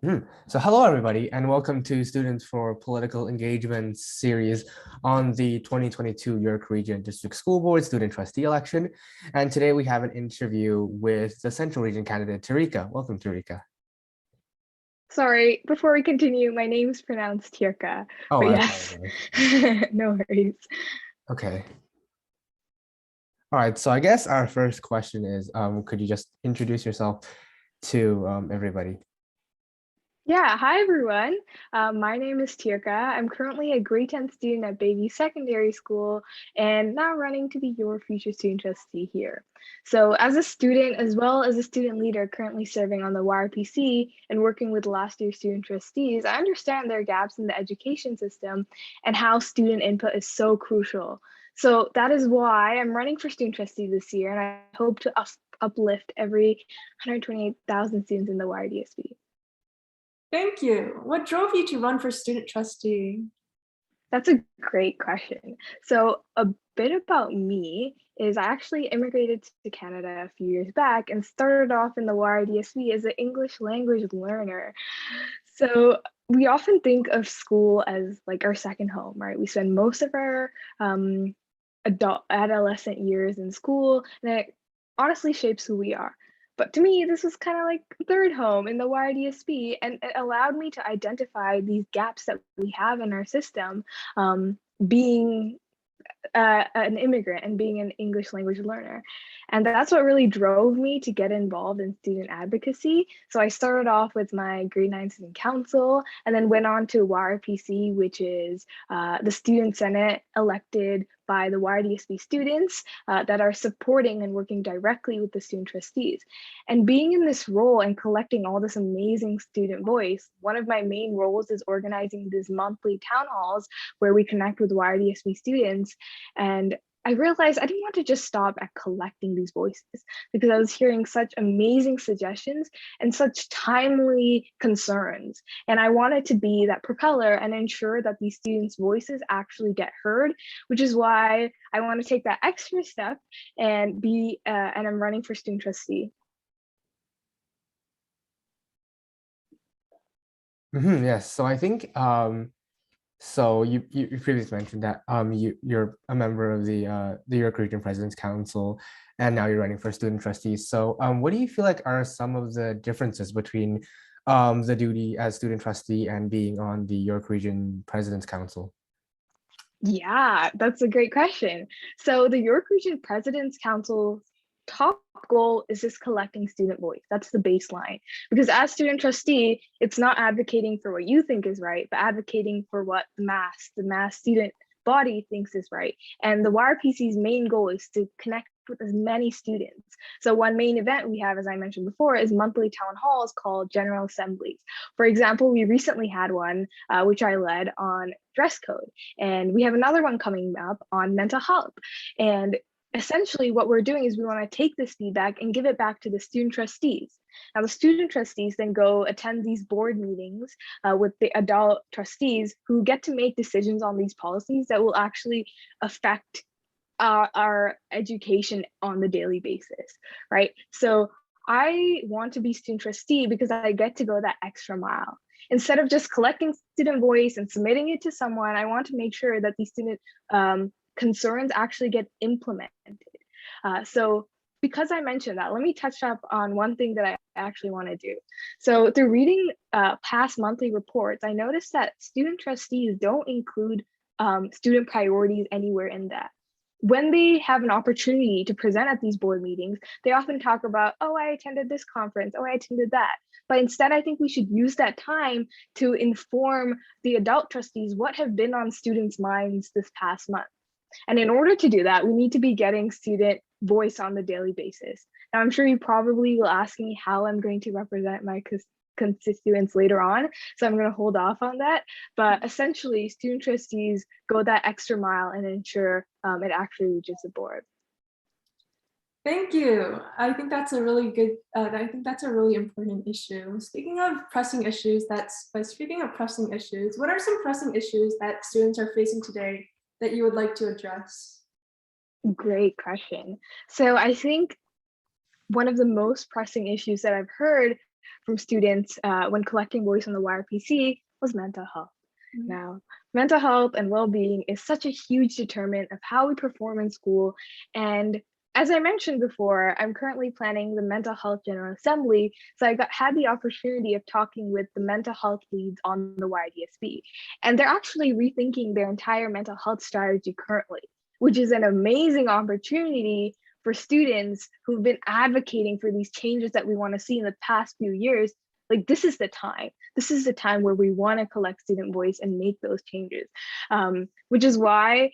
So hello everybody and welcome to Students for Political Engagement series on the 2022 York Region District School Board Student Trustee election. And today we have an interview with the Central Region candidate, Teerka. Welcome, Teerka. Sorry, before we continue, my name's pronounced Teerka, Oh, but I yes, apologize. no worries. Okay. All right. So I guess our first question is, could you just introduce yourself to everybody? Yeah, hi everyone. My name is Teerka. I'm currently a grade 10 student at Baby Secondary School and now running to be your future student trustee here. So, as a student, as well as a student leader currently serving on the YRPC and working with last year's student trustees, I understand there are gaps in the education system and how student input is so crucial. So, that is why I'm running for student trustee this year, and I hope to uplift every 128,000 students in the YRDSB. Thank you. What drove you to run for student trustee? That's a great question. So, a bit about me is I actually immigrated to Canada a few years back and started off in the YRDSB as an English language learner. So, we often think of school as like our second home, right? We spend most of our adolescent years in school, and it honestly shapes who we are. But to me, this was kind of like third home in the YDSB, and it allowed me to identify these gaps that we have in our system, being an immigrant and being an English language learner. And that's what really drove me to get involved in student advocacy. So I started off with my grade 9 student council and then went on to YRPC, which is the student senate elected by the YRDSB students that are supporting and working directly with the student trustees. And being in this role and collecting all this amazing student voice, one of my main roles is organizing these monthly town halls where we connect with YRDSB students. And I realized I didn't want to just stop at collecting these voices because I was hearing such amazing suggestions and such timely concerns. And I wanted to be that propeller and ensure that these students' voices actually get heard, which is why I want to take that extra step and and I'm running for student trustee. Yes. So I think so you previously mentioned that you're a member of the York Region President's Council, and now you're running for student trustees. So what do you feel like are some of the differences between the duty as student trustee and being on the York Region President's Council? Yeah, that's a great question. So the York Region President's Council's top goal is just collecting student voice. That's the baseline. Because as student trustee, it's not advocating for what you think is right, but advocating for what the mass student body thinks is right. And the YRPC's main goal is to connect with as many students. So one main event we have, as I mentioned before, is monthly town halls called General Assemblies. For example, we recently had one, which I led on dress code. And we have another one coming up on mental health. And essentially what we're doing is we want to take this feedback and give it back to the student trustees. Now, the student trustees then go attend these board meetings with the adult trustees who get to make decisions on these policies that will actually affect our education on the daily basis, right? So I want to be student trustee because I get to go that extra mile. Instead of just collecting student voice and submitting it to someone, I want to make sure that these student concerns actually get implemented. So because I mentioned that, let me touch up on one thing that I actually want to do. So through reading past monthly reports, I noticed that student trustees don't include student priorities anywhere in that. When they have an opportunity to present at these board meetings, they often talk about, oh, I attended this conference, oh, I attended that. But instead, I think we should use that time to inform the adult trustees what have been on students' minds this past month. And in order to do that, we need to be getting student voice on the daily basis. Now, I'm sure you probably will ask me how I'm going to represent my constituents later on. So I'm going to hold off on that. But essentially, student trustees go that extra mile and ensure it actually reaches the board. Thank you. I think that's a really good, I think that's a really important issue. Speaking of pressing issues, what are some pressing issues that students are facing today that you would like to address? Great question. So I think one of the most pressing issues that I've heard from students when collecting voice on the YRPC was mental health. Now, mental health and well-being is such a huge determinant of how we perform in school. And as I mentioned before, I'm currently planning the Mental Health General Assembly. So I had the opportunity of talking with the mental health leads on the YRDSB. And they're actually rethinking their entire mental health strategy currently, which is an amazing opportunity for students who've been advocating for these changes that we want to see in the past few years. Like, this is the time. This is the time where we want to collect student voice and make those changes, which is why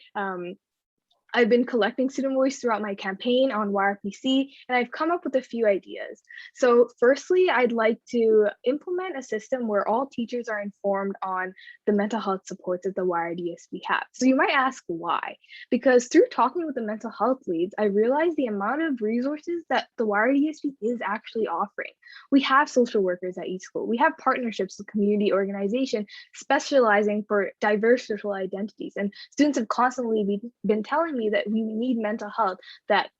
I've been collecting student voice throughout my campaign on YRPC, and I've come up with a few ideas. So firstly, I'd like to implement a system where all teachers are informed on the mental health supports that the YRDSB have. So you might ask why? Because through talking with the mental health leads, I realized the amount of resources that the YRDSB is actually offering. We have social workers at each school. We have partnerships with community organizations specializing for diverse social identities. And students have constantly been telling me that we need mental health that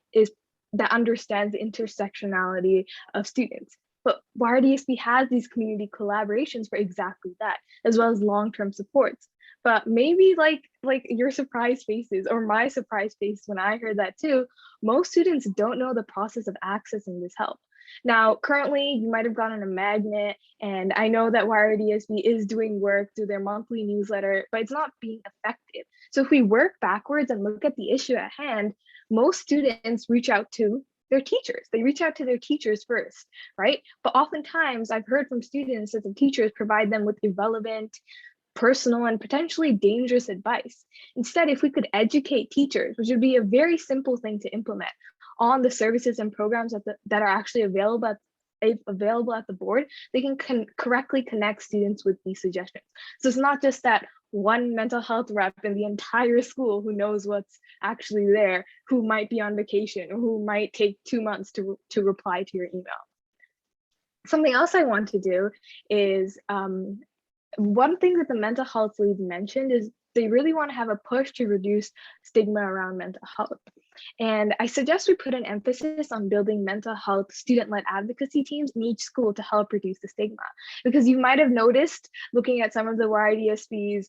understands the intersectionality of students. But YRDSB has these community collaborations for exactly that, as well as long-term supports. But maybe like your surprise faces or my surprise face when I heard that too, most students don't know the process of accessing this help. Now, currently, you might have gotten a magnet, and I know that YRDSB is doing work through their monthly newsletter, but it's not being effective. So if we work backwards and look at the issue at hand, most students reach out to their teachers. They reach out to their teachers first, right? But oftentimes I've heard from students that the teachers provide them with irrelevant, personal, and potentially dangerous advice. Instead, if we could educate teachers, which would be a very simple thing to implement, on the services and programs that are actually available at the board, they can correctly connect students with these suggestions. So it's not just that one mental health rep in the entire school who knows what's actually there, who might be on vacation or who might take 2 months to reply to your email. Something else I want to do is, one thing that the mental health lead mentioned is they really want to have a push to reduce stigma around mental health. And I suggest we put an emphasis on building mental health student-led advocacy teams in each school to help reduce the stigma. Because you might have noticed, looking at some of the YRDSB's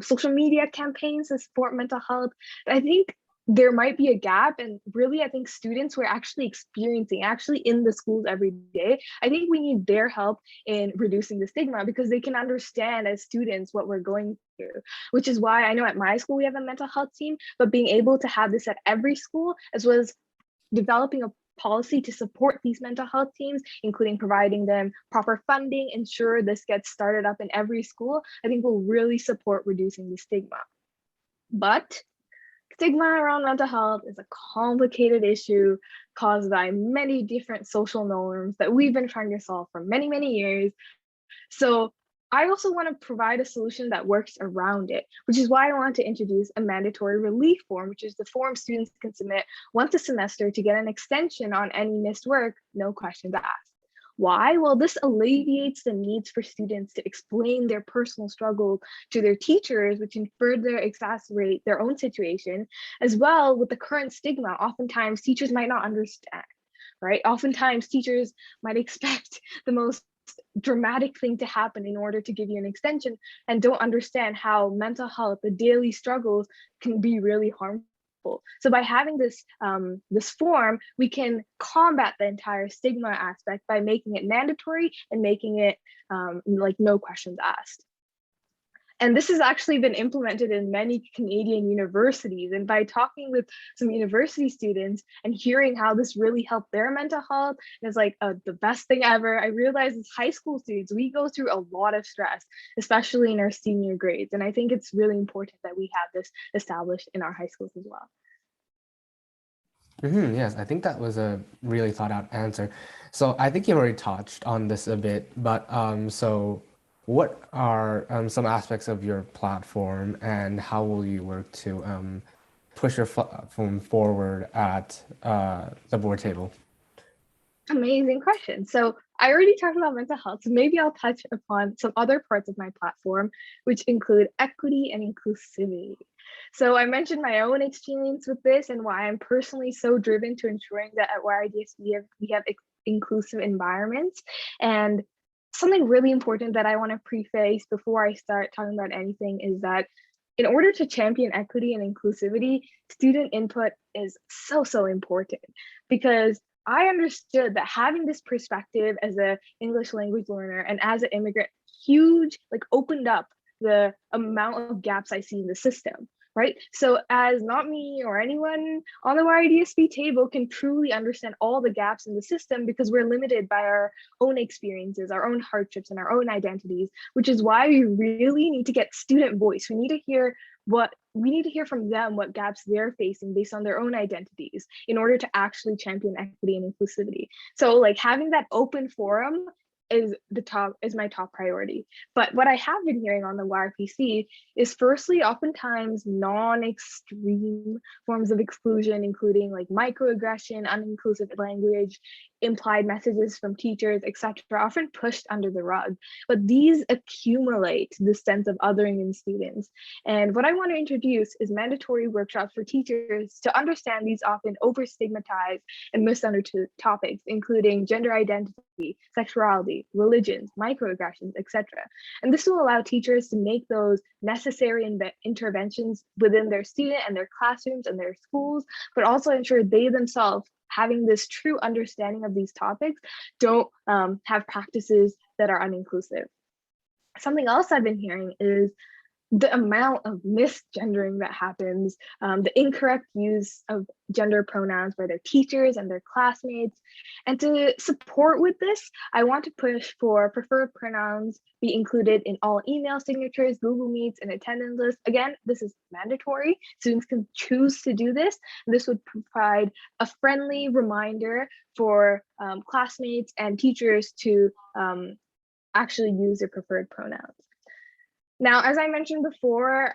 social media campaigns to support mental health, I think there might be a gap. And really, I think students who are actually in the schools every day, I think we need their help in reducing the stigma, because they can understand as students what we're going through, which is why I know at my school we have a mental health team, but being able to have this at every school, as well as developing a policy to support these mental health teams, including providing them proper funding, ensure this gets started up in every school, I think will really support reducing the stigma. But stigma around mental health is a complicated issue caused by many different social norms that we've been trying to solve for many, many years. So I also want to provide a solution that works around it, which is why I want to introduce a mandatory relief form, which is the form students can submit once a semester to get an extension on any missed work, no questions asked. Why? Well, this alleviates the needs for students to explain their personal struggles to their teachers, which can further exacerbate their own situation. As well, with the current stigma, oftentimes teachers might not understand, right? Oftentimes teachers might expect the most dramatic thing to happen in order to give you an extension, and don't understand how mental health, the daily struggles, can be really harmful. So by having this form, we can combat the entire stigma aspect by making it mandatory and making it like no questions asked. And this has actually been implemented in many Canadian universities. And by talking with some university students and hearing how this really helped their mental health, and it's like the best thing ever, I realized as high school students, we go through a lot of stress, especially in our senior grades. And I think it's really important that we have this established in our high schools as well. Yes, I think that was a really thought out answer. So I think you've already touched on this a bit, but so what are some aspects of your platform, and how will you work to push your platform forward at the board table? Amazing question. So I already talked about mental health, so maybe I'll touch upon some other parts of my platform, which include equity and inclusivity. So I mentioned my own experience with this and why I'm personally so driven to ensuring that at YRDSB we have inclusive environments. And something really important that I want to preface before I start talking about anything is that in order to champion equity and inclusivity, student input is so important, because I understood that having this perspective as an English language learner and as an immigrant, opened up the amount of gaps I see in the system, right? So as not me or anyone on the YRDSB table can truly understand all the gaps in the system, because we're limited by our own experiences, our own hardships, and our own identities, which is why we really need to get student voice. We need to hear from them what gaps they're facing based on their own identities in order to actually champion equity and inclusivity. So like having that open forum is my top priority. But what I have been hearing on the YRPC is firstly, oftentimes non-extreme forms of exclusion, including like microaggression, uninclusive language, implied messages from teachers, etc., often pushed under the rug. But these accumulate this sense of othering in students. And what I want to introduce is mandatory workshops for teachers to understand these often over-stigmatized and misunderstood topics, including gender identity, sexuality, religions, microaggressions, etc. And this will allow teachers to make those necessary interventions within their student and their classrooms and their schools, but also ensure they themselves, having this true understanding of these topics, don't have practices that are uninclusive. Something else I've been hearing is the amount of misgendering that happens, the incorrect use of gender pronouns by their teachers and their classmates. And to support with this, I want to push for preferred pronouns be included in all email signatures, Google Meets, and attendance lists. Again, this is mandatory. Students can choose to do this. This would provide a friendly reminder for classmates and teachers to actually use their preferred pronouns. Now, as I mentioned before,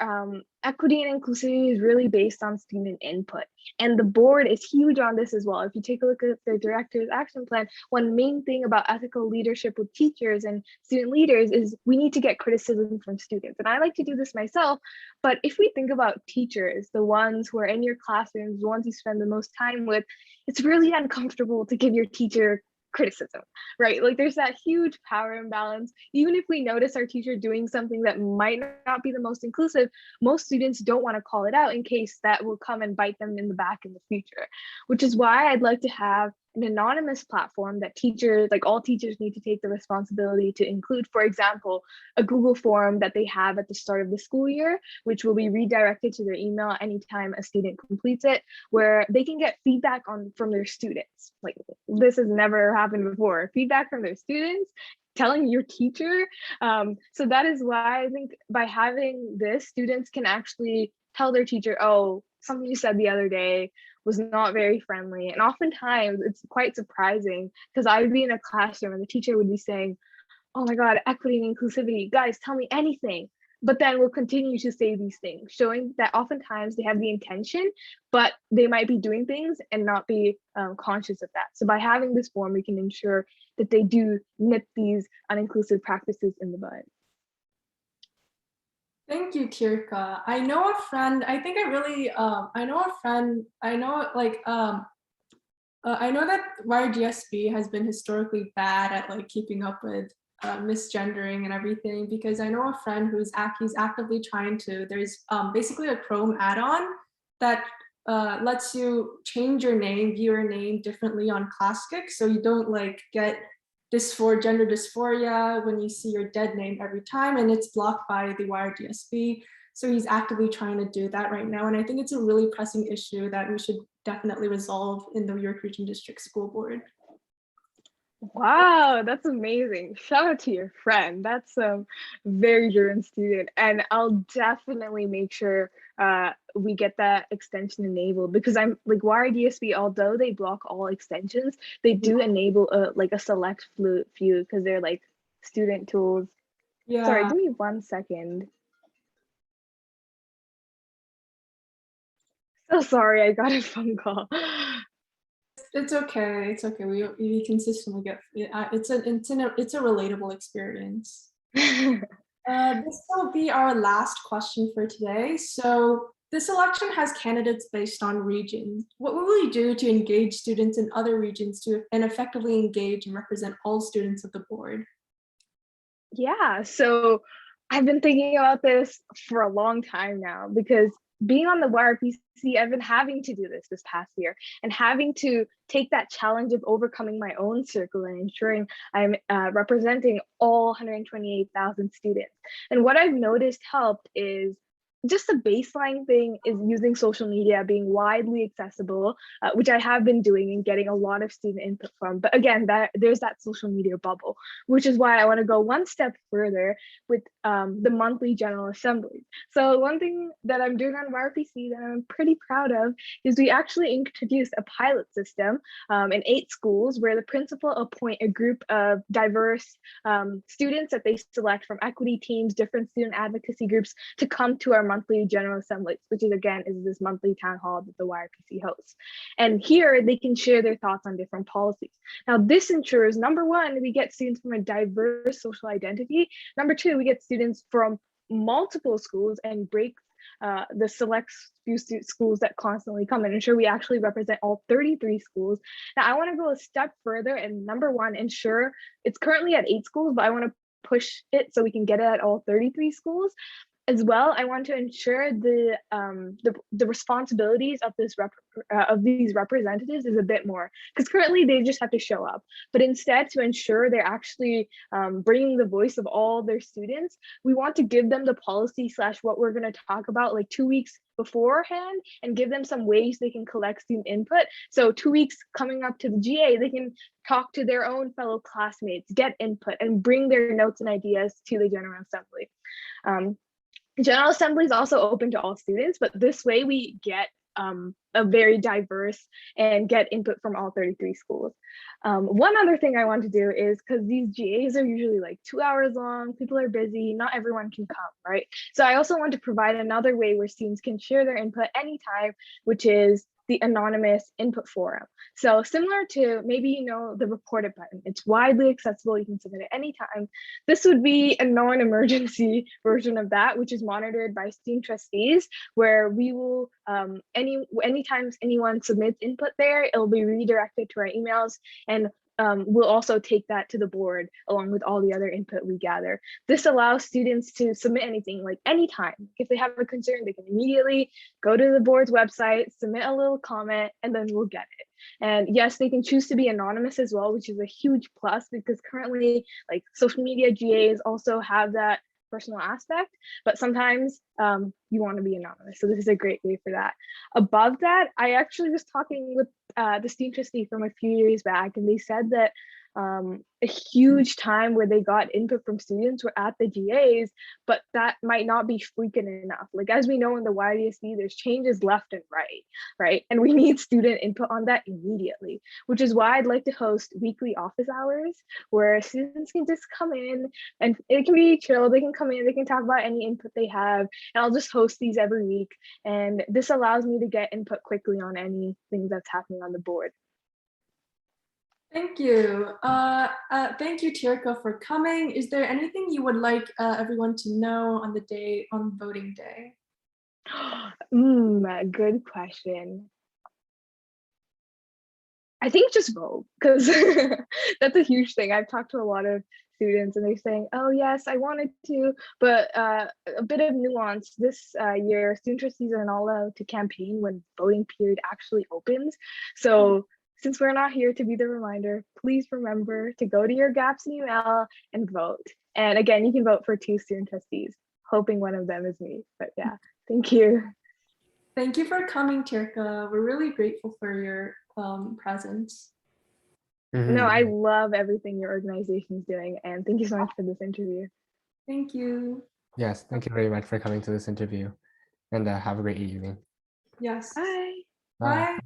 equity and inclusivity is really based on student input, and the board is huge on this as well. If you take a look at the director's action plan, one main thing about ethical leadership with teachers and student leaders is we need to get criticism from students. And I like to do this myself, but if we think about teachers, the ones who are in your classrooms, the ones you spend the most time with, it's really uncomfortable to give your teacher criticism, right? Like there's that huge power imbalance. Even if we notice our teacher doing something that might not be the most inclusive, most students don't want to call it out in case that will come and bite them in the back in the future, which is why I'd like to have an anonymous platform that teachers, like all teachers, need to take the responsibility to include. For example, a Google form that they have at the start of the school year, which will be redirected to their email anytime a student completes it, where they can get feedback from their students. Like this has never happened before. Feedback from their students telling your teacher. So that is why I think by having this, students can actually tell their teacher, oh, something you said the other day was not very friendly. And oftentimes it's quite surprising because I would be in a classroom and the teacher would be saying, oh my God, equity and inclusivity, guys, tell me anything. But then we'll continue to say these things, showing that oftentimes they have the intention, but they might be doing things and not be conscious of that. So by having this form, we can ensure that they do nip these uninclusive practices in the bud. Thank you, Teerka. I know a friend, I think I really, I know a friend, I know like, I know that YRDSB has been historically bad at like keeping up with misgendering and everything, because I know a friend who's he's actively trying to, there's basically a Chrome add-on that lets you change your name, view your name differently on Classic, so you don't like get gender dysphoria when you see your dead name every time, and it's blocked by the YRDSB. So he's actively trying to do that right now, and I think it's a really pressing issue that we should definitely resolve in the York Region District School Board. Wow, that's amazing. Shout out to your friend. That's a very driven student. And I'll definitely make sure we get that extension enabled, because I'm like YRDSB, although they block all extensions, they do enable a select few because they're like student tools. Yeah. Sorry, give me 1 second. So sorry, I got a phone call. It's okay. It's okay. We consistently get it's a relatable experience. This will be our last question for today. So This election has candidates based on regions. What will we do to engage students in other regions and effectively engage and represent all students of the board? Yeah, so I've been thinking about this for a long time now because being on the YRPC, I've been having to do this past year and having to take that challenge of overcoming my own circle and ensuring I'm representing all 128,000 students. And what I've noticed helped is just the baseline thing is using social media, being widely accessible, which I have been doing and getting a lot of student input from. But again, there's that social media bubble, which is why I want to go one step further with the monthly General Assemblies. So one thing that I'm doing on YRPC that I'm pretty proud of is we actually introduced a pilot system in 8 schools where the principal appoint a group of diverse students that they select from equity teams, different student advocacy groups to come to our monthly General Assemblies, which is again is this monthly town hall that the YRPC hosts. And here they can share their thoughts on different policies. Now this ensures, number one, we get students from a diverse social identity. Number two, we get students from multiple schools and break the select few schools that constantly come and ensure we actually represent all 33 schools. Now I want to go a step further and number one, ensure it's currently at 8 schools, but I want to push it so we can get it at all 33 schools. As well, I want to ensure the responsibilities of these representatives is a bit more, because currently they just have to show up. But instead, to ensure they're actually bringing the voice of all their students, we want to give them the policy / what we're going to talk about like 2 weeks beforehand and give them some ways they can collect student input. So 2 weeks coming up to the GA, they can talk to their own fellow classmates, get input, and bring their notes and ideas to the General Assembly. General Assembly is also open to all students, but this way we get a very diverse and get input from all 33 schools. One other thing I want to do is, because these GAs are usually like 2 hours long, people are busy, not everyone can come, right? So I also want to provide another way where students can share their input anytime, which is the anonymous input forum. So similar to maybe, you know, the report it button, it's widely accessible, you can submit it anytime. This would be a non-emergency version of that, which is monitored by student trustees, where we will, anytime anyone submits input there, it'll be redirected to our emails, and we'll also take that to the board along with all the other input we gather. This allows students to submit anything, like anytime. If they have a concern, they can immediately go to the board's website, submit a little comment, and then we'll get it. And yes, they can choose to be anonymous as well, which is a huge plus, because currently like social media GAs also have that personal aspect, but sometimes you want to be anonymous. So this is a great way for that. Above that, I actually was talking with the student trustee from a few years back, and they said that a huge time where they got input from students were at the GAs, but that might not be frequent enough. Like, as we know in the YRDSB, there's changes left and right? And we need student input on that immediately, which is why I'd like to host weekly office hours where students can just come in, and it can be chill. They can come in, they can talk about any input they have, and I'll just host these every week. And this allows me to get input quickly on anything that's happening on the board. Thank you. Thank you, Teerka, for coming. Is there anything you would like everyone to know on voting day? Good question. I think just vote, because that's a huge thing. I've talked to a lot of students and they're saying, oh yes, I wanted to, but a bit of nuance. This year, student trustees are not allowed to campaign when voting period actually opens. So since we're not here to be the reminder, please remember to go to your GAPS email and vote. And again, you can vote for 2 student trustees, hoping one of them is me. But yeah, thank you. Thank you for coming, Teerka. We're really grateful for your presence. No, I love everything your organization is doing, and thank you so much for this interview. Thank you. Yes, thank you very much for coming to this interview, and have a great evening. Yes. Bye. Bye.